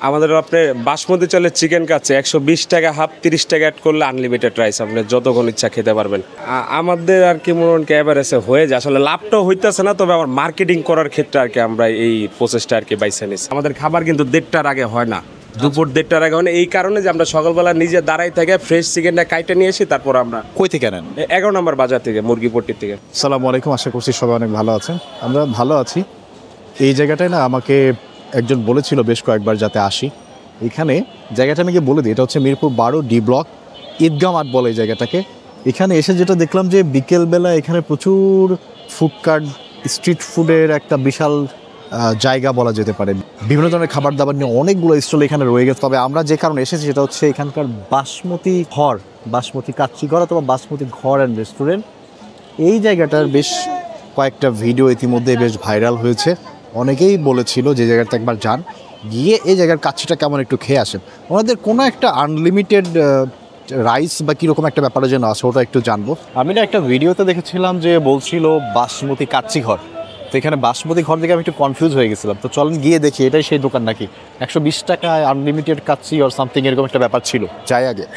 আমাদের আপনি বাসমতি চালের চিকেন কাচ্ছে 120 টাকা হাফ, 30 টাকা অ্যাড করলে আনলিমিটেড রাইস আপনি যতক্ষণ ইচ্ছা খেতে পারবেন। আমাদের আর কি মনে হয় এভারেজে হয়ে যায়, আসলে লাভটাও হইতেছে না, তবে আমার মার্কেটিং করার ক্ষেত্রে আর কি আমরা এই প্রসেসটা আর কি বাইছে নিচ্ছি। আমাদের খাবার কিন্তু 1:30টার আগে হয় না, দুপুর 1:30টার আগে হয় না, এই কারণে যে আমরা সকালবেলা নিজে দাঁড়াই থেকে ফ্রেশ চিকেনটা কাইটে নিয়ে এসি, তারপর আমরা কই থেকে নেন? 11 নম্বর বাজার থেকে, মুরগিপট্টির থেকে। আসসালামু আলাইকুম, আশা করছি সবাই অনেক ভালো আছেন। আমরা ভালো আছি। এই জায়গাটায় না আমাকে একজন বলেছিল বেশ কয়েকবার যাতে আসি। এখানে জায়গাটা আমি বলে দিই, এটা হচ্ছে মিরপুর 12 ডি ব্লক, ঈদগাহ মাঠ বলে এই জায়গাটাকে। এখানে এসে যেটা দেখলাম যে বিকেলবেলা এখানে প্রচুর ফুডকার্ট, স্ট্রিট ফুডের একটা বিশাল জায়গা বলা যেতে পারে। বিভিন্ন ধরনের খাবার দাবার নিয়ে অনেকগুলো স্টল এখানে রয়ে গেছে। তবে আমরা যে কারণে এসেছি সেটা হচ্ছে এখানকার বাসমতি ঘর, বাসমতি কাচ্চি ঘর অথবা বাসমতি ঘর অ্যান্ড রেস্টুরেন্ট। এই জায়গাটার বেশ কয়েকটা ভিডিও ইতিমধ্যে বেশ ভাইরাল হয়েছে। অনেকেই বলেছিল যে জায়গাটা একবার যান, গিয়ে এই জায়গার কাচ্চিটা কেমন একটু খেয়ে আসেন। ওনাদের কোনো একটা আনলিমিটেড রাইস বা কীরকম একটা ব্যাপারে যেন আছে, ওটা একটু জানবো। আমি না একটা ভিডিওতে দেখেছিলাম যে বলছিল বাসমতি কাচ্চি ঘর, তো এখানে বাসমতি ঘর দেখে আমি একটু কনফিউজ হয়ে গেছিলাম। তো চলেন গিয়ে দেখি এটাই সেই দোকান নাকি। 120 টাকায় আনলিমিটেড কাচ্চি অর সামথিং এরকম একটা ব্যাপার ছিল। যাই আগে।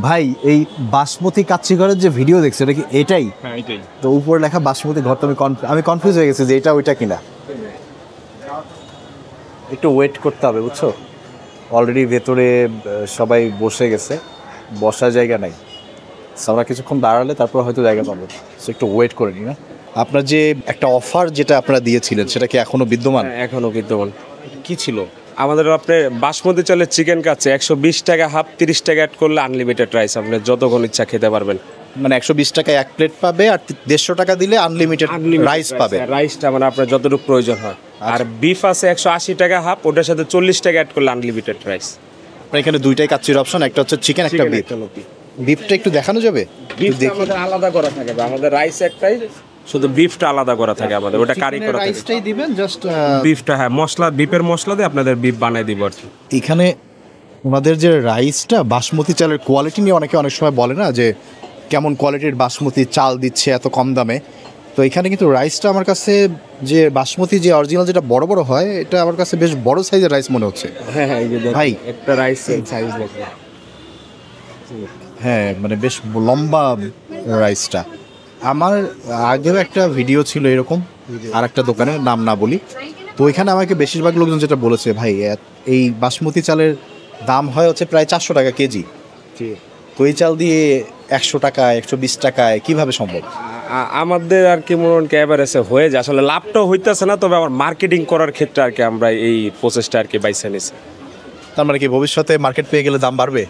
ভাই, এই বাসমতি কাচ্চি ঘরের যে ভিডিও দেখছে এটা কি এটাই? হ্যাঁ, এটাই। তো উপরে লেখা বাসমতি ঘর, তো আমি কনফিউজ হয়ে গেছি যে এটা ওইটা কিনা। একটু ওয়েট করতে হবে, বুঝছো? অলরেডি ভেতরে সবাই বসে গেছে, বসার জায়গা নাই। আমরা কিছুক্ষণ দাঁড়ালে তারপর হয়তো জায়গা পাবো, সো একটু ওয়েট করে নিই। না, আপনার যে একটা অফার যেটা আপনারা দিয়েছিলেন সেটা কি এখনো বিদ্যমান? এখনো বিদ্যমান। কি ছিল? আমাদের আপনি বাসমতি চালের চিকেন কাচ্ছে 120 টাকা হাফ, 30 টাকা অ্যাড করলে আনলিমিটেড রাইস আপনি যতক্ষণ ইচ্ছা খেতে পারবেন। মানে 120 টাকায় এক প্লেট পাবে, আর 150 টাকা দিলে আনলিমিটেড রাইস পাবে। রাইসটা মানে আপনার যতটুকু প্রয়োজন হয়। আর বিফ আছে 180 টাকা হাফ, ওটার সাথে 40 টাকা অ্যাড করলে আনলিমিটেড রাইস। আপনার এখানে দুইটাই কাচ্চির অপশন, একটা হচ্ছে চিকেন, একটা বিফ। বিফটা একটু দেখানো যাবে? আমাদের আলাদা করা থাকে, আমাদের রাইস একটাই, শুধু বিফটা আলাদা করা থাকে আমাদের, ওটা কারি করা থাকে। রাইসটাই দিবেন জাস্ট, বিফটা হ্যাঁ মশলা, বিফের মশলা দিয়ে আপনাদের বিফ বানাই দিব আর কি। এখানে ওনাদের যে রাইসটা, বাসমতি চালের কোয়ালিটি নিয়ে অনেকে অনেক সময় বলে না যে কেমন কোয়ালিটির বাসমতি চাল দিচ্ছে এত কম দামে। তো এখানে কিন্তু রাইসটা আমার কাছে, যে বাসমতি যে অরিজিনাল যেটা বড় বড় হয়, এটা আমার কাছে বেশ বড় সাইজের রাইস মনে হচ্ছে। হ্যাঁ হ্যাঁ, এই যে ভাই একটা রাইস সাইজ দেখুন। হ্যাঁ, মানে বেশ লম্বা রাইসটা। আমার আগেও একটা ভিডিও ছিল এরকম, আর একটা দোকানের নাম না বলি। তো ওইখানে আমাকে বেশিরভাগ লোকজন যেটা বলেছে, ভাই এই বাসমতি চালের দাম হয় হচ্ছে প্রায় 400 টাকা কেজি। তো এই চাল দিয়ে 100 টাকায় 120 টাকায় কীভাবে সম্ভব? আমাদের আর কি মনে হয় এভারেজে হয়ে যায়, আসলে লাভটাও হইতেছে না, তবে আমার মার্কেটিং করার ক্ষেত্রে আর কি আমরা এই প্রসেসটা আর কি বাইছে নিচ্ছি। তার মানে কি ভবিষ্যতে মার্কেট পেয়ে গেলে দাম বাড়বে?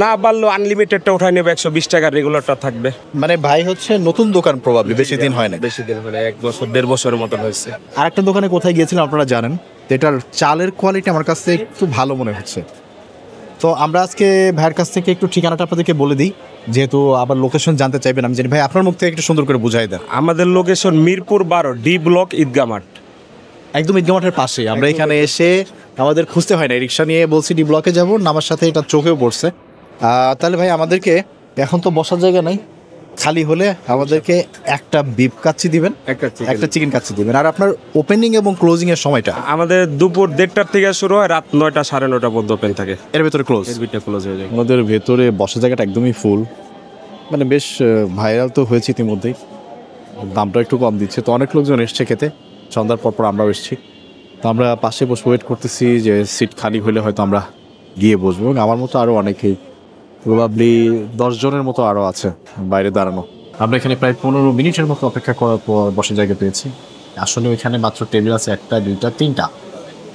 না বাড়লেও আনলিমিটেডটা উঠাই নেবে, 120 টাকা রেগুলারটা থাকবে। মানে ভাই হচ্ছে নতুন দোকান, প্রবাবলি বেশি দিন হয় না, বেশি দিন হয় না, 1 বছর 1.5 বছরের মতন হয়েছে। আর একটা দোকানে কোথায় গিয়েছিলাম আপনারা জানেন, এটার চালের কোয়ালিটি আমার কাছে একটু ভালো মনে হচ্ছে। তো আমরা আজকে ভাইয়ের কাছ থেকে একটু ঠিকানাটা আপনাদেরকে বলে দিই, যেহেতু আবার লোকেশন জানতে চাইবেন। আমি জানি ভাই আপনার মুখ থেকে একটু সুন্দর করে বুঝাই দেন। আমাদের লোকেশন মিরপুর 12 ডি ব্লক, ঈদগাহ মাঠ, একদম ঈদগাহ মাঠের পাশে। আমরা এখানে এসে আমাদের খুঁজতে হয় না, রিক্সা নিয়ে বলছি ডি ব্লকে যাবো, নামার সাথে এটা চোখেও পড়ছে। তাহলে ভাই আমাদেরকে এখন তো বসার জায়গা নাই, খালি হলে আমাদেরকে একটা বিফ কাচ্চি দিবেন, একটা চিকেন কাচ্চি দিবেন। আর আপনার ওপেনিং এবং ক্লোজিং এর সময়টা? আমাদের দুপুর 1:30টার থেকে শুরু হয়, রাত 9টা 9:30 পর্যন্ত ওপেন থাকে। এর ভেতরে ক্লোজ? এর ভিতরে ক্লোজ হয়ে যায়। আমাদের ভেতরে বসার জায়গাটা একদমই ফুল, মানে বেশ ভাইরাল তো হয়েছে ইতিমধ্যেই। দামটা একটু কম দিচ্ছে, তো অনেক লোকজন এসছে খেতে। সন্ধ্যার পর আমরাও এসেছি, তো আমরা পাশে বসে ওয়েট করতেছি যে সিট খালি হলে হয়তো আমরা গিয়ে বসবো। এবং আমার মতো আরও অনেকেই, প্রবাবলি 10 জনের মতো আরও আছে বাইরে দাঁড়ানো। আমরা এখানে প্রায় 15 মিনিটের মতো অপেক্ষা করার পর বসার জায়গা পেয়েছি। আসলে ওইখানে মাত্র টেবিল আছে 1টা 2টা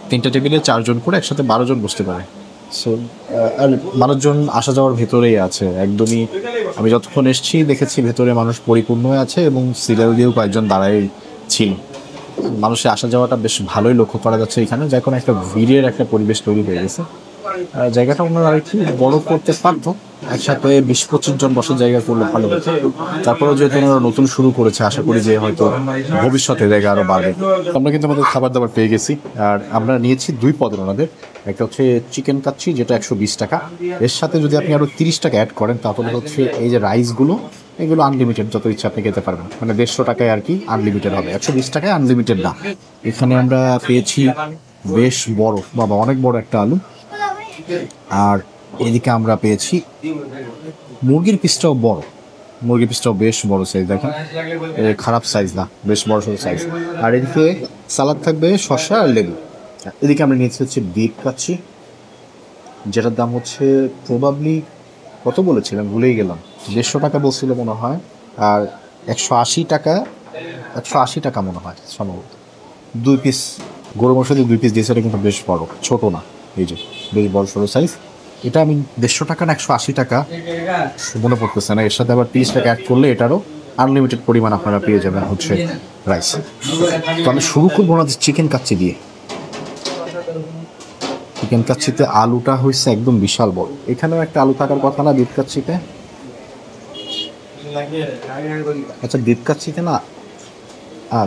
3টা টেবিলে 4 জন করে একসাথে 12 জন বসতে পারে। সো আর মানুষজন আসা যাওয়ার ভেতরেই আছে একদমই। আমি যতক্ষণ এসেছি দেখেছি ভেতরে মানুষ পরিপূর্ণ হয়ে আছে, এবং সিরিয়াল দিয়েও কয়েকজন দাঁড়াই ছিল। মানুষের আসা যাওয়াটা বেশ ভালোই লক্ষ্য করা যাচ্ছে এখানে, যখন একটা ভিড়ের একটা পরিবেশ তৈরি হয়ে গেছে। জায়গাটা ওনারা আরেকটু বড় করতে পারতো, একসাথে 20-25 জন বসার জায়গা করলে ভালো হতো। তারপরেও যেহেতু ওনারা নতুন শুরু করেছে, আশা করি যে হয়তো ভবিষ্যতে জায়গা আরও বাড়বে। আমরা কিন্তু আমাদের খাবার দাবার পেয়ে গেছি, আর আমরা নিয়েছি 2 পদের ওনাদের। একটা হচ্ছে চিকেন কাচ্চি, যেটা 120 টাকা। এর সাথে যদি আপনি আরও 30 টাকা অ্যাড করেন, তাহলে হচ্ছে এই যে রাইসগুলো, এগুলো আনলিমিটেড, যত ইচ্ছা আপনি খেতে পারবেন, মানে 150 টাকায় আর কি আনলিমিটেড হবে, 120 টাকায় আনলিমিটেড না। এখানে আমরা পেয়েছি বেশ বড়, বাবা অনেক বড় একটা আলু, আর এদিকে আমরা পেয়েছি মুরগির পিসটাও বড়, মুরগির পিসটাও বেশ বড় সাইজ, দেখেন খারাপ সাইজ না, বেশ বড় সড়ো সাইজ। আর এদিকে সালাদ থাকবে, শসা আর লেবু। এদিকে আমরা নিয়েছি হচ্ছে বিফ কাচ্চি, যেটার দাম হচ্ছে প্রবাবলি কত বলেছিলাম ভুলেই গেলাম, 150 টাকা বলছিল মনে হয়, আর 180 টাকা, 180 টাকা মনে হয় সম্ভবত। 2 পিস গরু মাংস দিয়ে 2 পিস দিয়েছে, এটা কিন্তু বেশ বড়, ছোট না, এই যে বেশ বড় সড়ো সাইজ। এটা আমি 150 টাকা না 180 টাকা মনে পড়তেছে না, এর সাথে আবার 30 টাকা অ্যাড করলে এটারও আনলিমিটেড পরিমাণ আপনারা পেয়ে যাবেন হচ্ছে রাইস। তো আমি শুরু করবো না চিকেন কাচ্চি দিয়ে। চিকেন কাচ্চিতে আলুটা হয়েছে একদম বিশাল বড়, এখানেও একটা আলু থাকার কথা না বিফ কাচ্চিতে? আচ্ছা বিফ কাচ্চিতে না,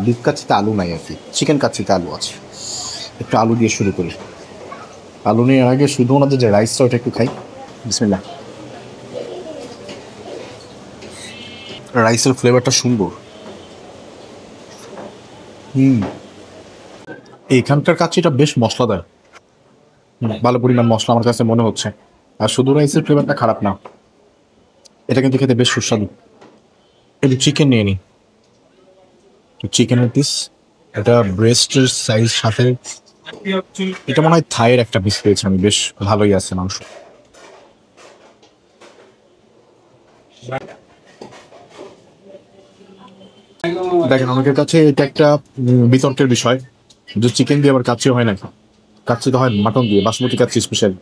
বিফ কাচ্চিতে আলু নাই আর কি, চিকেন কাচ্চিতে আলু আছে। একটু আলু দিয়ে শুরু করি। আলু নেওয়ার আগে শুধু ওনাদের যে রাইসটা ওটা একটু খাই। বিসমিল্লাহ। রাইসের ফ্লেভারটা সুন্দর। এইখানকার কাচ্চিটা বেশ মশলাদার, ভালো পরিমাণ মশলা আমার কাছে মনে হচ্ছে। আর শুধু রাইসের ফ্লেভারটা খারাপ না, এটা কিন্তু খেতে বেশ সুস্বাদু। একটু চিকেন নিয়ে নিই, চিকেনের পিস, এটা ব্রেস্টের সাইজ সাথে, এটা মনে হয় থাইয়ের একটা পিস পেয়েছি আমি, বেশ ভালোই আছে মাংস। দেখেন অনেকের কাছে এটা একটা বিতর্কের বিষয় যে চিকেন দিয়ে আবার কাচ্চি হয় না, কাচ্চি তো হয় মাটন দিয়ে, বাসমতি কাচ্চি স্পেশাল।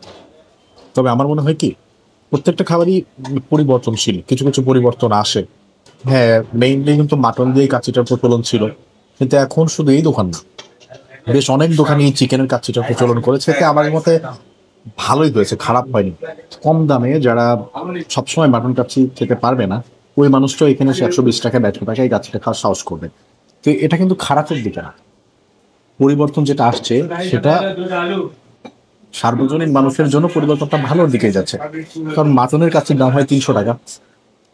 তবে আমার মনে হয় কি প্রত্যেকটা খাবারই পরিবর্তনশীল, কিছু কিছু পরিবর্তন আসে। হ্যাঁ মেইনলি কিন্তু মাটন দিয়ে কাচ্চিটার প্রচলন ছিল, কিন্তু এখন শুধু এই দোকান না, বেশ অনেক দোকানই চিকেনের কাচ্চিটার প্রচলন করেছে। এতে আমার মতে ভালোই হয়েছে, খারাপ হয়নি। কম দামে যারা সবসময় মাটন কাচ্চি খেতে পারবে না, ওই মানুষটাও এখানে 120 টাকা 150 টাকা এই কাচ্চিটা খাওয়ার সাহস করবে। তো এটা কিন্তু খারাপের দিকে না, পরিবর্তন যেটা আসছে সেটা সার্বজনীন মানুষের জন্য পরিবর্তনটা ভালোর দিকে যাচ্ছে। কারণ মাটনের কাছে দাম হয় 300 টাকা,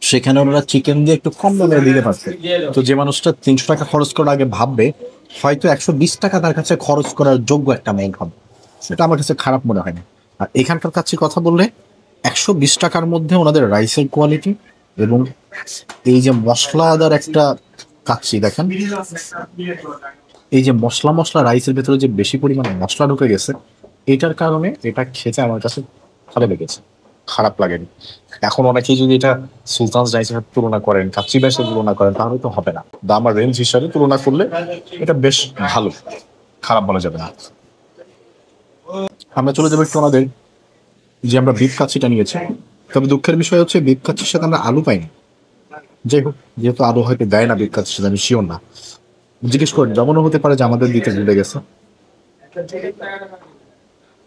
সেখানে ওনারা চিকেন দিয়ে একটু কম দামে দিতে পারছে। তো যে মানুষটা 300 টাকা খরচ করার আগে ভাববে, হয়তো 120 টাকা তার কাছে খরচ করার যোগ্য একটা ম্যাগ হবে, সেটা আমার কাছে খারাপ মনে হয় না। আর এখানকার কাছে কথা বললে 120 টাকার মধ্যে ওনাদের রাইসের কোয়ালিটি এবং এই যে মশলাদার একটা কাচ্চি দেখেন, এই যে মশলা মশলা রাইসের ভেতরে যে বেশি পরিমাণে মশলা ঢুকে গেছে, এটার কারণে এটা খেতে আমার কাছে ভালো লেগেছে, খারাপ লাগেনি। এখন অনেকেই যদি এটা সুলতানস রাইসের সাথে তুলনা করেন, কাচ্চি রাইসের তুলনা করেন, তাহলে তো হবে না। দাম আর রেঞ্জ হিসাবে তুলনা করলে এটা বেশ ভালো, খারাপ বলা যাবে না। আমরা চলে যাবো একটু ওনাদের যে আমরা বিফ কাচ্চিটা নিয়েছি। তবে দুঃখের বিষয় হচ্ছে বিফ কাচ্চির সাথে আমরা আলু পাইনি। যাই হোক, যেহেতু আলু হয়তো দেয় না বিফ কাচ্চির সাথে, আমি শিওর না, জিজ্ঞেস করেন, যেমনও হতে পারে যে আমাদের দিতে ভুলে গেছে।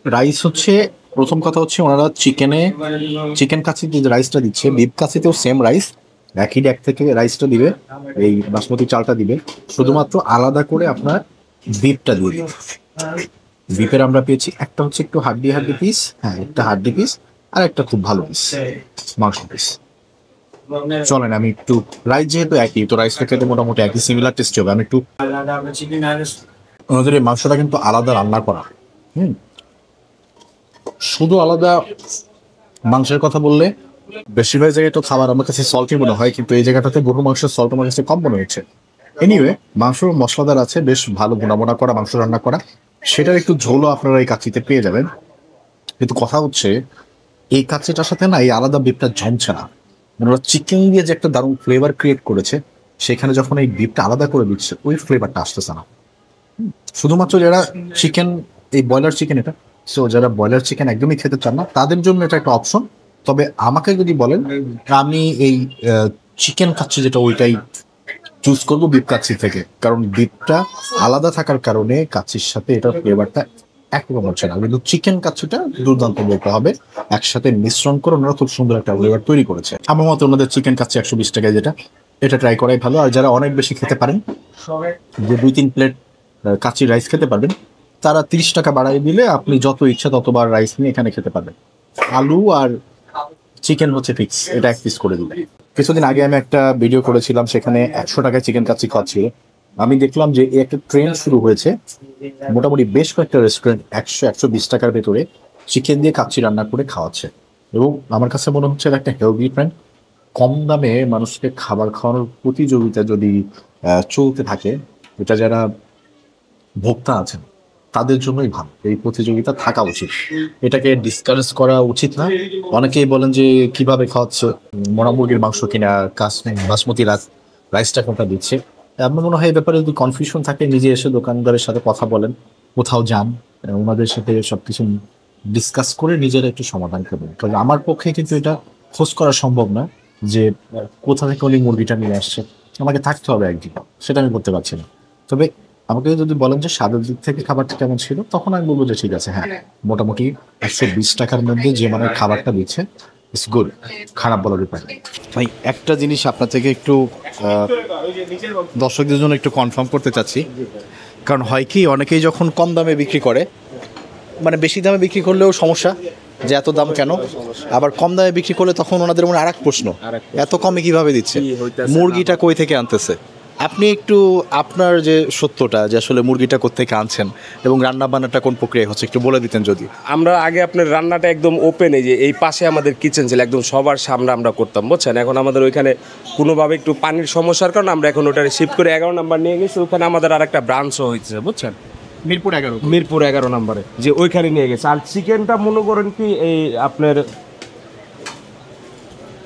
রাইস হচ্ছে প্রথম কথা হচ্ছে ওনারা চিকেন কাচ্চিতে যে রাইসটা দিচ্ছে, বিফ কাচ্চিতেও সেম রাইস, একই ড্যাক থেকে রাইসটা দিবে, এই বাসমতি চালটা দিবে, শুধুমাত্র আলাদা করে আপনার বিফটা দিয়ে দিবে। বিফের আমরা পেয়েছি একটা হচ্ছে একটু হাড্ডি পিস, হ্যাঁ একটা হাড্ডি পিস, আর একটা খুব ভালো পিস মাংস পিস। চলেন আমি একটু, রাইস যেহেতু একই, তো রাইসটা খেতে মোটামুটি একই সিমিলার টেস্ট হবে। আমি একটু, ওনাদের এই মাংসটা কিন্তু আলাদা রান্না করা, শুধু আলাদা মাংসের কথা বললে বেশিরভাগ জায়গায় তো খাবার আমার কাছে সল্টি মনে হয়, কিন্তু এই জায়গাটাতে গরু মাংসের সল্ট আমার কাছে কম মনে হচ্ছে। এনিওয়ে মাংস মশলাদার আছে, বেশ ভালো ভুনা করা মাংস রান্না করা, সেটার একটু ঝোলও আপনারা এই কাচ্চিতে পেয়ে যাবেন। কিন্তু কথা হচ্ছে এই কাচ্চিটার সাথে না এই আলাদা বিফটা জমছে না। ওরা চিকেন দিয়ে যে একটা দারুণ ফ্লেভার ক্রিয়েট করেছে, সেখানে যখন এই বিফটা আলাদা করে দিচ্ছে ওই ফ্লেভারটা আসতেছে না। শুধুমাত্র যারা চিকেন, এই ব্রয়লার চিকেন এটা, সো যারা ব্রয়লার চিকেন একদমই খেতে চান না তাদের জন্য এটা একটা অপশন। তবে আমাকে যদি বলেন, আমি এই চিকেন কাচ্চি যেটা ওইটাই চুজ করবো বিফ কাচ্চি থেকে, কারণ বিফটা আলাদা থাকার কারণে কাচ্চির সাথে এটার ফ্লেভারটা একরকম হচ্ছে না। কিন্তু চিকেন কাচ্চিটা দুর্দান্ত বলতে হবে, একসাথে মিশ্রণ করে ওনারা খুব সুন্দর একটা ফ্লেভার তৈরি করেছে। আমার মতে ওনাদের চিকেন কাচ্চি 120 টাকায় যেটা, এটা ট্রাই করাই ভালো। আর যারা অনেক বেশি খেতে পারেন, যে 2-3 প্লেট কাচ্চি রাইস খেতে পারবেন, তারা 30 টাকা বাড়াই দিলে আপনি যত ইচ্ছা ততবার রাইস নিয়ে এখানে খেতে পারবেন। আলু আর চিকেন হচ্ছে ফিক্স, এটা 1 পিস করে দিবে। কিছুদিন আগে আমি একটা ভিডিও করেছিলাম, সেখানে 100 টাকায় চিকেন কাচ্চি খাওয়াচ্ছিল। আমি দেখলাম যে এই একটা ট্রেন্ড শুরু হয়েছে, মোটামুটি বেশ কয়েকটা রেস্টুরেন্ট 100-120 টাকার ভেতরে চিকেন দিয়ে কাচ্চি রান্না করে খাওয়াচ্ছে। এবং আমার কাছে মনে হচ্ছে এটা একটা হেলদি ট্রেন্ড। কম দামে মানুষকে খাবার খাওয়ানোর প্রতিযোগিতা যদি চলতে থাকে, এটা যারা ভোক্তা আছেন তাদের জন্যই ভালো, এই প্রতিযোগিতা থাকা উচিত, এটাকে ডিসকারেজ করা উচিত না। অনেকেই বলেন যে কিভাবে খাওয়াচ্ছে, মরা মুরগির মাংস কিনা, বাসমতি রাইসটা কোনটা দিচ্ছে। আমার মনে হয় এই ব্যাপারে যদি কনফিউশন থাকে, নিজে এসে দোকানদারের সাথে কথা বলেন, কোথাও যান, ওনাদের সাথে সবকিছু ডিসকাস করে নিজেরা একটু সমাধান করবেন। কারণ আমার পক্ষে কিন্তু এটা খোঁজ করা সম্ভব না যে কোথা থেকে উনি মুরগিটা নিয়ে আসছে, আমাকে থাকতে হবে একদিন, সেটা আমি করতে পারছি না। তবে আমাকে যদি বলেন যে স্বাদের দিক থেকে খাবারটা কেমন ছিল, তখন আমি বলবো যে ঠিক আছে, হ্যাঁ মোটামুটি 120 টাকার মধ্যে যে মানের খাবারটা দিচ্ছে ইটস গুড, খারাপ বলার উপায় নেই। ভাই একটা জিনিস আপনার থেকে একটু দর্শকদের জন্য একটু কনফার্ম করতে চাচ্ছি, কারণ হয় কি অনেকেই যখন কম দামে বিক্রি করে, মানে বেশি দামে বিক্রি করলেও সমস্যা যে এত দাম কেন, আবার কম দামে বিক্রি করলে তখন ওনাদের মনে আরেক প্রশ্ন, এত কমে কিভাবে দিচ্ছে, মুরগিটা কই থেকে আনতেছে। আপনি একটু আপনার যে সত্যটা, যে আসলে মুরগিটা কোত্থেকে আনছেন এবং রান্না বান্নাটা কোন প্রক্রিয়া হচ্ছে একটু বলে দিতেন যদি। আমরা আগে আপনার রান্নাটা একদম ওপেন, এই যে এই পাশে আমাদের কিচেন ছিল, একদম সবার সামনে আমরা করতাম, বুঝছেন। এখন আমাদের ওইখানে কোনোভাবে একটু পানির সমস্যার কারণে আমরা এখন ওটা শিফট করে 11 নাম্বার নিয়ে গেছি। ওখানে আমাদের আর একটা ব্রাঞ্চও হয়েছে, বুঝছেন, মিরপুর 11 নম্বরে, যে ওইখানে নিয়ে গেছে। আর চিকেনটা মনে করেন কি, এই আপনার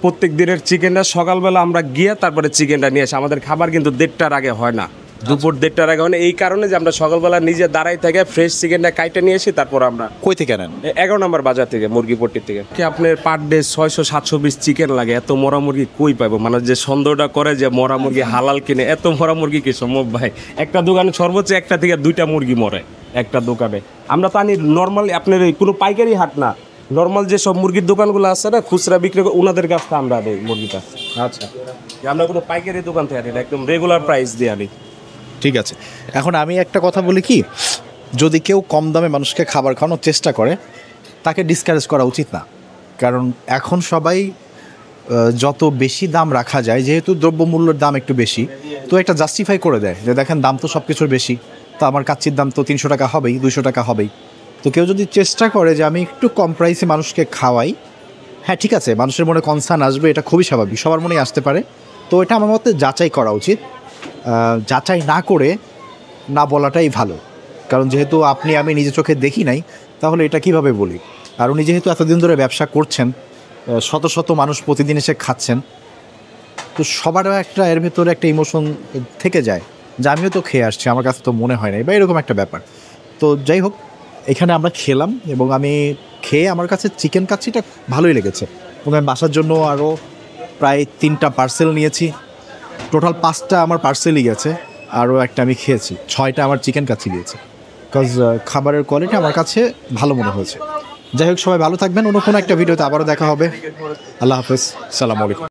প্রত্যেক দিনের চিকেনটা সকালবেলা আমরা গিয়ে তারপরে চিকেনটা নিয়ে আসি। আমাদের খাবার কিন্তু 1:30টার আগে হয় না, দুপুর 1:30টার আগে হয় না, এই কারণে যে আমরা সকালবেলা নিজে দাঁড়াই থেকে ফ্রেশ চিকেনটা কাইটে নিয়ে আসি, তারপর আমরা কই থেকে আনেন? 11 নম্বর বাজার থেকে, মুরগিপট্টির থেকে। কি আপনার পার ডে 600-700 পিস চিকেন লাগে, এত মরা মুরগি কই পাবো? মানে যে সন্দেহটা করে যে মরা মুরগি হালাল কিনে, এত মরা মুরগি কি সম্ভব ভাই? একটা দোকানে সর্বোচ্চ 1টা থেকে 2টা মুরগি মরে একটা দোকানে। আমরা তো আনি নর্মালি, আপনার কোনো পাইকারি হাট না, নর্মাল যেসব মুরগির দোকানগুলো আছে না, খুচরা বিক্রি করে, ওনাদের কাছ থেকে আমরা আনি মুরগিটা। আচ্ছা, আমরা কোনো পাইকারি দোকান থেকে আনি না, একদম রেগুলার প্রাইস দিয়ে আনি। ঠিক আছে, এখন আমি একটা কথা বলি কি, যদি কেউ কম দামে মানুষকে খাবার খাওয়ানোর চেষ্টা করে, তাকে ডিসকারেজ করা উচিত না। কারণ এখন সবাই যত বেশি দাম রাখা যায়, যেহেতু দ্রব্যমূল্যের দাম একটু বেশি, তো একটা জাস্টিফাই করে দেয় যে দেখেন দাম তো সব কিছুর বেশি, তো আমার কাচ্চির দাম তো 300 টাকা হবেই, 200 টাকা হবেই। তো কেউ যদি চেষ্টা করে যে আমি একটু কম প্রাইসে মানুষকে খাওয়াই, হ্যাঁ ঠিক আছে, মানুষের মনে কনসার্ন আসবে, এটা খুবই স্বাভাবিক, সবার মনেই আসতে পারে। তো এটা আমার মতে যাচাই করা উচিত, যাচাই না করে না বলাটাই ভালো। কারণ যেহেতু আপনি আমি নিজে চোখে দেখি নাই, তাহলে এটা কিভাবে বলি। আর উনি যেহেতু এতদিন ধরে ব্যবসা করছেন, শত শত মানুষ প্রতিদিন এসে খাচ্ছেন, তো সবারও একটা এর ভেতরে একটা ইমোশন থেকে যায় যে আমিও তো খেয়ে আসছি, আমার কাছে তো মনে হয় নাই, বা এরকম একটা ব্যাপার। তো যাই হোক, এখানে আমরা খেলাম এবং আমি খেয়ে আমার কাছে চিকেন কাচ্চিটা ভালোই লেগেছে। এবং আমি বাসার জন্য আরও প্রায় 3টা পার্সেল নিয়েছি, টোটাল 5টা আমার পার্সেলই গেছে, আরও একটা আমি খেয়েছি, 6টা আমার চিকেন কাচ্চি গিয়েছে। বিকজ খাবারের কোয়ালিটি আমার কাছে ভালো মনে হয়েছে। যাই হোক, সবাই ভালো থাকবেন, অন্য কোনো একটা ভিডিওতে আবারও দেখা হবে। আল্লাহ হাফেজ, সালাম আলাইকুম।